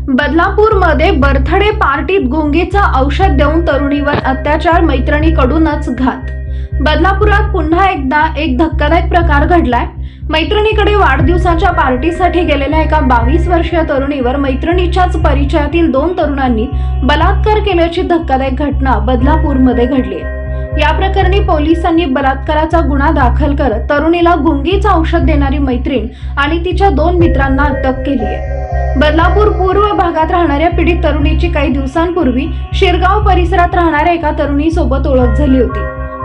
बदलापूरमध्ये birthday पार्टीत गुंगीचं औषध देऊन तरुणीवर अत्याचार, मैत्रिणीकडूनच घात। बदलापुरात पुन्हा एकदा एक धक्कादायक प्रकार घडलाय। मैत्रिणीकडे वाढदिवसाच्या पार्टीसाठी गेलेल्या एका 22 वर्षीय तरुणीवर मैत्रिणीच्याच परिचयातील 2 तरुणांनी बलात्कार केल्याची धक्कादायक घटना बदलापूरमध्ये घडली आहे। या प्रकरणी पोलिसांनी बलात्काराचा गुन्हा दाखल करत तरुणीला गुंगीचं औषध देणारी मैत्रीण आणि तिच्या 2 मित्रांना अटक केली आहे। बदलापूर पूर्व भागात राहणाऱ्या पीडित तरुणीची काही दिवसांपूर्वी शिरगाव परिसरात राहणाऱ्या एका तरुणीसोबत ओळख झाली होती।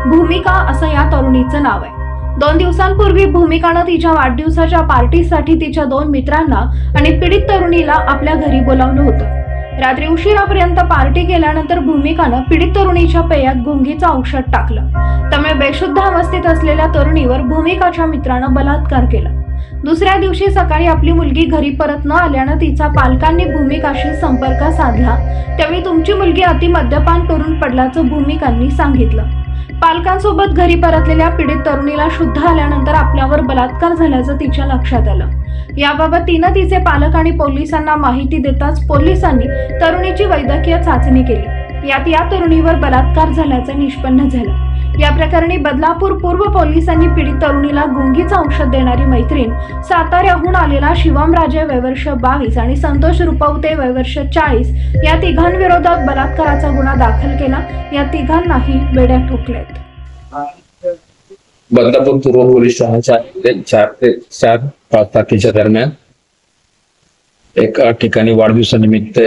भूमिका असं या तरुणीचं नाव आहे। 2 दिवसांपूर्वी भूमिकानं तिच्या वाढदिवसाच्या पार्टीसाठी तिच्या 2 मित्रांना आणि पीडित तरुणीला आपल्या घरी बोलावलं होतं। रात्री उशिरापर्यंत पार्टी केल्यानंतर भूमिकानं पीडित तरुणीच्या पेयात गुंगीचं औषध टाकलं। त्यामुळे बेशुद्ध अवस्थेत असलेल्या तरुणीवर भूमिकाच्या मित्रानं बलात्कार केला। दुसऱ्या दिवशी सकाळी आपली मुलगी घरी परत न आल्यानं तिच्या पालकांनी भूमिकाशी संपर्क साधला। त्यावेळी तुमची मुलगी अति मद्यपान करून पडल्याचं भूमिकांनी सांगितलं। पालकांसोबत घरी परतलेल्या पीडित तरुणीला शुद्ध आल्यानंतर आपल्यावर बलात्कार झाल्याचं तिच्या लक्षात आलं। याबाबत तिनं तिचे पालक आणि पोलिसांना माहिती देताच पोलिसांनी तरुणीची वैद्यकीय चाचणी केली। यात या तरुणीवर बलात्कार झाल्याचं निष्पन्न झालं। या प्रकरणी बदलापूर पूर्व पोलिसांनी पीडित तरुणीला गुंगीचं औषध देणारी मैत्रीण साताऱ्याहून आलेला शिवम राजे वय वर्ष 22 आणि संतोष रुपवते वय वर्ष 40 या तिघांविरोधात बलात्काराचा गुन्हा दाखल केला। या तिघांनाही बेड्या ठोकल्यात। बदलापूर पूर्व पोलीस ठाण्याच्या 4 ते 5 तारखेच्या दरम्यान एका ठिकाणी वाढदिवसानिमित्त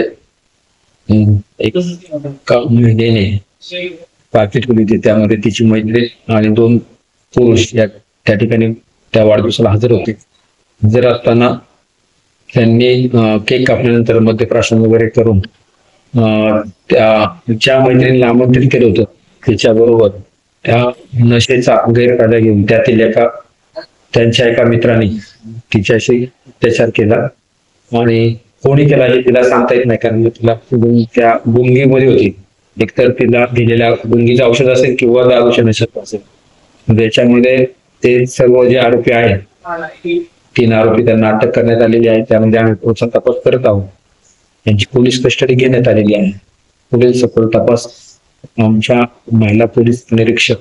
एका महिलेने पार्टी ठेवली होती। त्यामध्ये तिची मैत्रीण आणि 2 पुरुष त्या ठिकाणी त्या वाढदिवसाला हजर होते। हजर असताना त्यांनी केक कापल्यानंतर मद्यप्राशन वगैरे करून ज्या मैत्रिणीला आमंत्रित केलं होतं त्याच्याबरोबर त्या नशेचा गैरफायदा घेऊन त्यांच्या एका मित्राने तिच्याशी अत्याचार केला आणि कोणी केला हे तिला सांगता येत नाही, कारण तिला त्या गुंगीमध्ये होती। एकतर तिला दिलेल्या गुंगीचं औषध असेल किंवा दारूच्या नशेत असेल। त्याच्यामध्ये ते सर्व जे आरोपी आहेत 3 आरोपी त्यांना अटक करण्यात आलेली आहे। त्यामध्ये आम्ही पुढचा तपास करत आहोत। त्यांची पोलीस कस्टडी घेण्यात आलेली आहे। पुढील सखोल तपास आमच्या महिला पोलीस निरीक्षक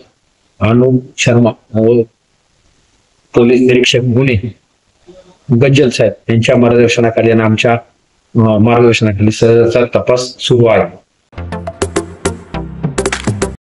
अनुप शर्मा व पोलीस निरीक्षक गुन्हे गज्जल साहेब यांच्या मार्गदर्शनाखाली आणि आमच्या मार्गदर्शनाखाली तपास सुरू आहे।